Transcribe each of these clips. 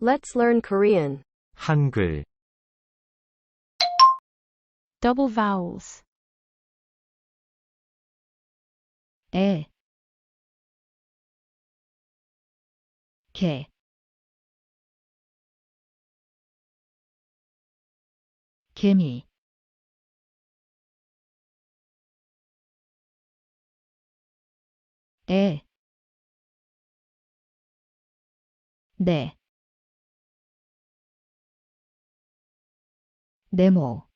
Let's learn Korean. 한글, Double vowels. 에, 개, 개미, 에, 네, 네모,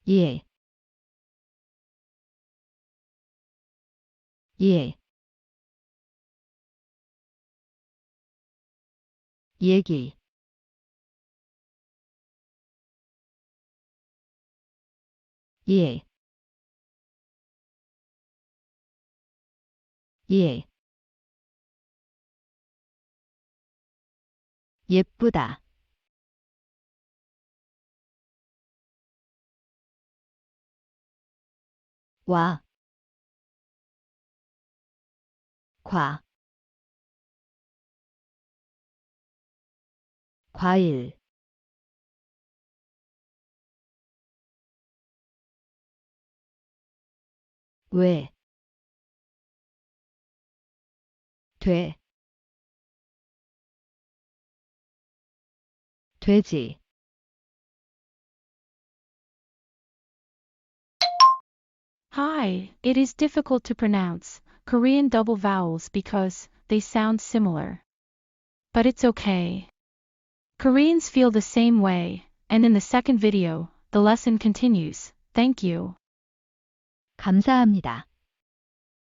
예, 예, 얘기, 예, 예, 예쁘다, 와, 과, 과일, 왜, 돼, 돼지, Hi, it is difficult to pronounce Korean double vowels because they sound similar. But it's okay. Koreans feel the same way, and in the second video, the lesson continues. Thank you. 감사합니다.